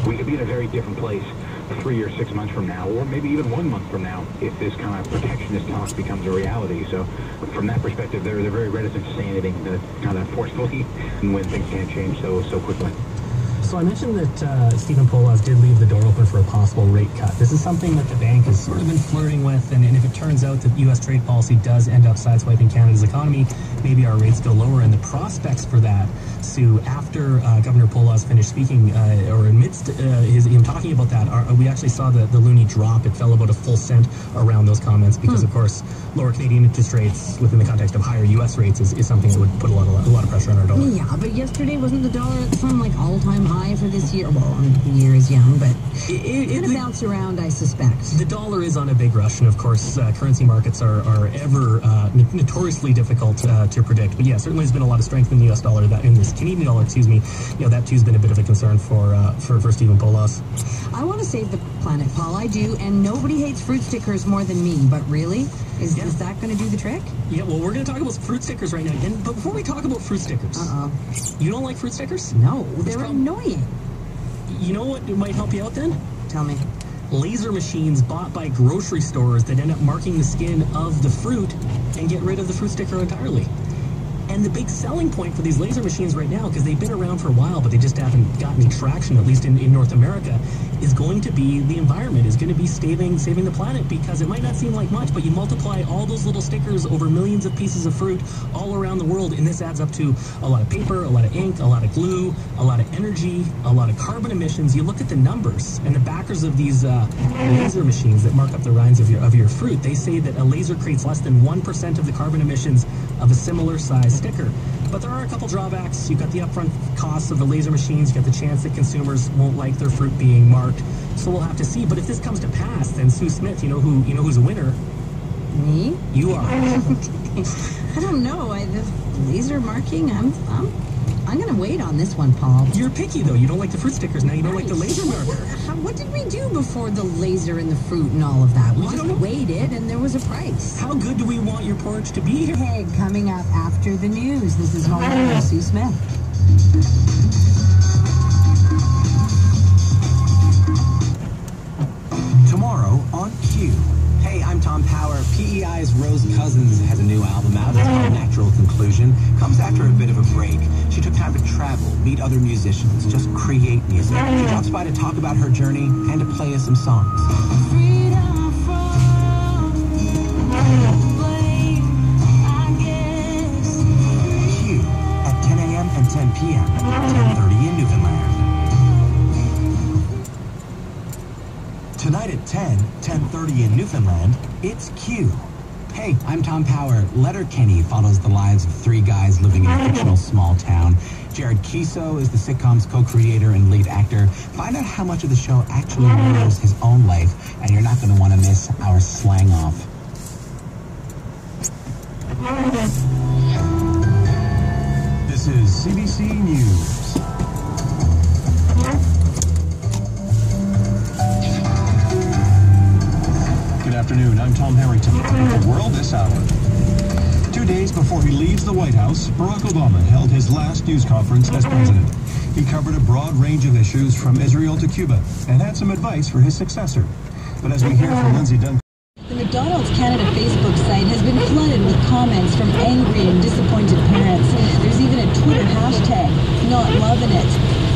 We could be in a very different place 3 or 6 months from now, or maybe even 1 month from now, if this kind of protectionist talk becomes a reality. So from that perspective, they're very reticent to say anything kind of forcefully when things can't change so quickly. So I mentioned that Stephen Poloz did leave the door open for a possible rate cut. This is something that the bank has sort of been flirting with, and if it turns out that U.S. trade policy does end up sideswiping Canada's economy, maybe our rates go lower. And the prospects for that, Sue, after Governor Poloz finished speaking, or amidst him talking about that, we actually saw the loonie drop. It fell about a full cent around those comments because, of course, lower Canadian interest rates within the context of higher U.S. rates is something that would put a lot of pressure on our dollar. Yeah, but yesterday wasn't the dollar at some like all-time high for this year? Well, the year is young, but it's going to bounce around, I suspect. The dollar is on a big rush, and of course, currency markets are ever notoriously difficult to predict. But yeah, certainly there's been a lot of strength in the U.S. dollar, in this Canadian dollar, excuse me. You know, that too has been a bit of a concern for Stephen Poloz. I want to save the planet, Paul. I do, and nobody hates fruit stickers more than me. But really, is that going to do the trick? Yeah, well, we're going to talk about fruit stickers right now. But before we talk about fruit stickers, you don't like fruit stickers? No, they're annoying. You know what might help you out then? Tell me. Laser machines bought by grocery stores that end up marking the skin of the fruit and get rid of the fruit sticker entirely. And the big selling point for these laser machines right now, because they've been around for a while, but they just haven't gotten any traction, at least in North America, is going to be the environment, is going to be saving the planet, because it might not seem like much, but you multiply all those little stickers over millions of pieces of fruit all around the world, and this adds up to a lot of paper, a lot of ink, a lot of glue, a lot of energy, a lot of carbon emissions. You look at the numbers, and the backers of these laser machines that mark up the rinds of your fruit, they say that a laser creates less than 1% of the carbon emissions of a similar size sticker. But there are a couple drawbacks. You've got the upfront costs of the laser machines. You've got the chance that consumers won't like their fruit being marked. So we'll have to see. But if this comes to pass, then Sue Smith, you know who's a winner? Me? You are. I don't know. The laser marking, I'm going to wait on this one, Paul. You're picky, though. You don't like the fruit stickers. Now you don't like the laser marker. What did we do before the laser and the fruit and all of that? We just waited, and there was a price. How good do we want your porridge to be here? Hey, coming up after the news. This is Home with Sue Smith. Tomorrow on Q. Hey, I'm Tom Power. PEI's Rose Cousins has a new album out. It's called Natural Conclusion. Comes after a bit of a break. She took time to travel, meet other musicians, just create music. She drops by to talk about her journey and to play us some songs. Q at 10 a.m. and 10 p.m. 10:30 in Newfoundland. Tonight at 10:30 in Newfoundland, it's Q. Hey, I'm Tom Power. Letterkenny follows the lives of three guys living in a fictional small town. Jared Kiso is the sitcom's co-creator and lead actor. Find out how much of the show actually mirrors his own life, and you're not going to want to miss our slang off. This is CBC News. Good afternoon, I'm Tom Harrington. The world this hour. 2 days before he leaves the White House, Barack Obama held his last news conference as president. He covered a broad range of issues from Israel to Cuba and had some advice for his successor. But as we hear from Lindsay Dunn, the McDonald's Canada Facebook site has been flooded with comments from angry and disappointed parents. There's even a Twitter hashtag, not loving it.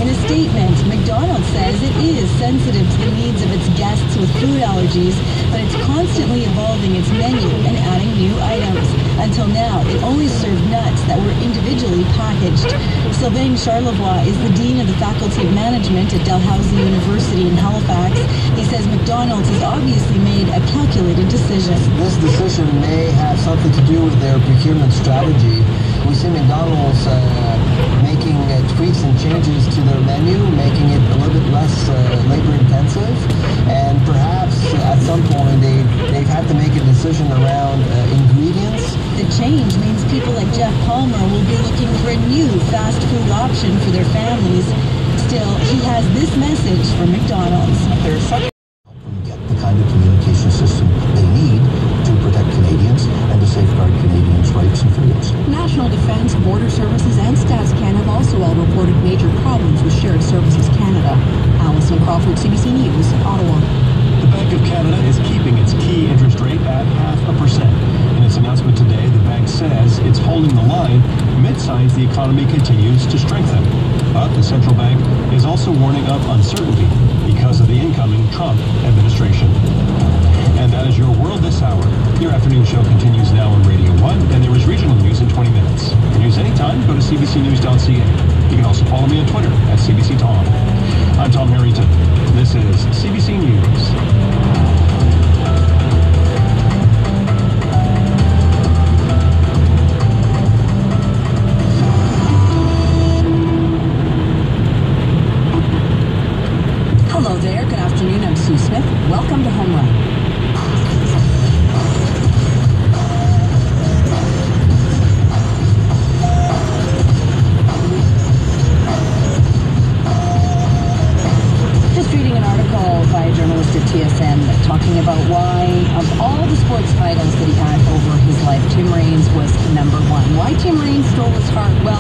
In a statement, McDonald's says it is sensitive to the needs of its guests with food allergies, but it's constantly evolving its menu and adding new items. Until now, it only served nuts that were individually packaged. Sylvain Charlevoix is the Dean of the Faculty of Management at Dalhousie University in Halifax. He says McDonald's has obviously made a calculated decision. This decision may have something to do with their procurement strategy. We see McDonald's making tweaks and changes to their menu, making it a little bit less labor intensive, and perhaps at some point they've had to make a decision around ingredients. The change means people like Jeff Palmer will be looking for a new fast food option for their families. Still, he has this message for McDonald's. There's such help them get the kind of communication system they need to protect Canadians and to safeguard Canadians' rights and freedoms. National Defence, Border Services and Stats Can have also all reported major problems with Shared Services Canada. Crawford, CBC News, Ottawa. The Bank of Canada is keeping its key interest rate at 0.5%. In its announcement today, the bank says it's holding the line amid signs the economy continues to strengthen. But the central bank is also warning of uncertainty because of the incoming Trump administration. And that is your World This Hour. Your afternoon show continues now on Radio 1, and there is regional news in 20 minutes. For news anytime, go to cbcnews.ca. You can also follow me on Twitter at CBCTom. I'm Tom Harrington. This is CBC News. Hello there. Good afternoon. I'm Sue Smith. Welcome to Home Run. By a journalist at TSN talking about why, of all the sports titles that he had over his life, Tim Raines was number one. Why Tim Raines stole his heart? Well,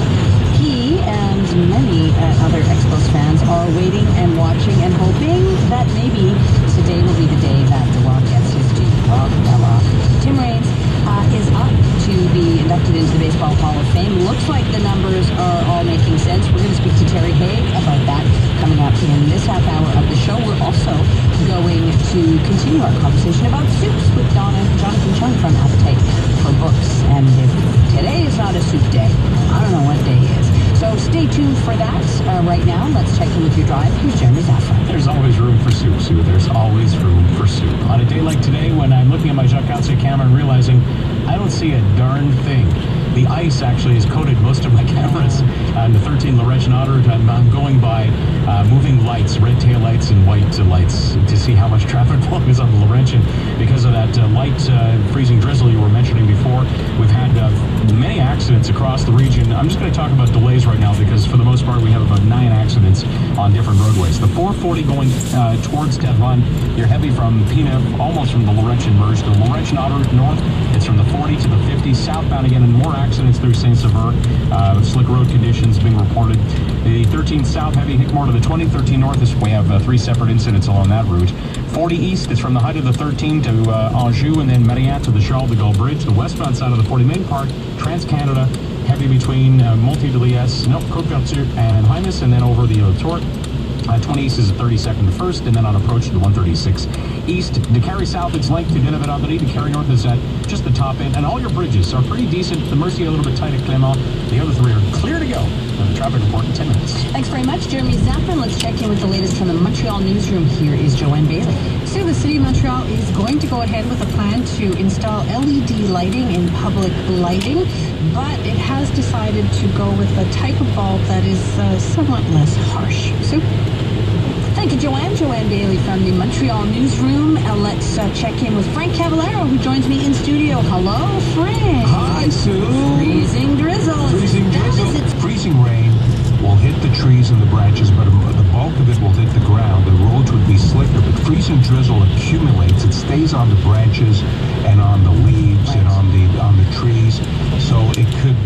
he and many other Expos fans are waiting and watching and hoping that maybe today will be the day that The Rock gets his due. Tim Raines is up to be inducted into the Baseball Hall of Fame. Looks like the numbers are all making sense. We're going to speak to Terry Haig about that coming up in this half hour of the show. We're also going to continue our conversation about soups with Jonathan Chung from Appetite for Books. And if today is not a soup day, I don't know what day is. So stay tuned for that. Right now, let's check in with your drive. Here's Jeremy Zaffron. There's always room for soup, Sue. There's always room for soup. On a day like today, when I'm looking at my Jacques Council camera and realizing I don't see a darn thing. The ice actually has coated most of my cameras. On the 13 Laurentian Otter, I'm going by moving lights, red tail lights and white lights, to see how much traffic flow is on the Laurentian. Because of that light freezing drizzle you were mentioning before, we've had many accidents across the region. I'm just going to talk about delays right now because for the most part we have about 9 accidents on different roadways. The 440 going towards Terrebonne, you're heavy from Pina, almost from the Laurentian merge. The Laurentian Otter north, it's from the 40 to the 50, southbound again, and more accidents through Saint-Sever. Slick road conditions being reported. The 13 south heavy Hickmore to the 20, 13 north, we have 3 separate incidents along that route. 40 east is from the height of the 13 to Anjou, and then Marianne to the Charles de Gaulle Bridge. The westbound side of the 40 main part, Trans-Canada, heavy between Monté-de-Liesse, Côte-Vertu and Hymas, and then over the Tour. 20 east is the 32nd to 1st, and then on approach to the 136 east. To carry south, it's length to Deneville-André. To carry north is at just the top end, and all your bridges are pretty decent. The Mercier a little bit tight at Clermont. The other 3 are clear to go. The traffic report in 10 minutes. Thanks very much, Jeremy Zaffron. Let's check in with the latest from the Montreal newsroom. Here is Joanne Bailey. So the City of Montreal is going to go ahead with a plan to install LED lighting in public lighting, but it has decided to go with a type of bulb that is somewhat less harsh. So thank you, Joanne. Joanne Bailey from the Montreal newsroom. Let's check in with Frank Cavallaro, who joins me in studio. Hello, Frank. Hi, Sue. Freezing drizzle. Freezing drizzle. Freezing rain will hit the trees and the branches, but the bulk of it will hit the ground. The roads would be slicker, but freezing drizzle accumulates. It stays on the branches and on the leaves and on the trees. So it could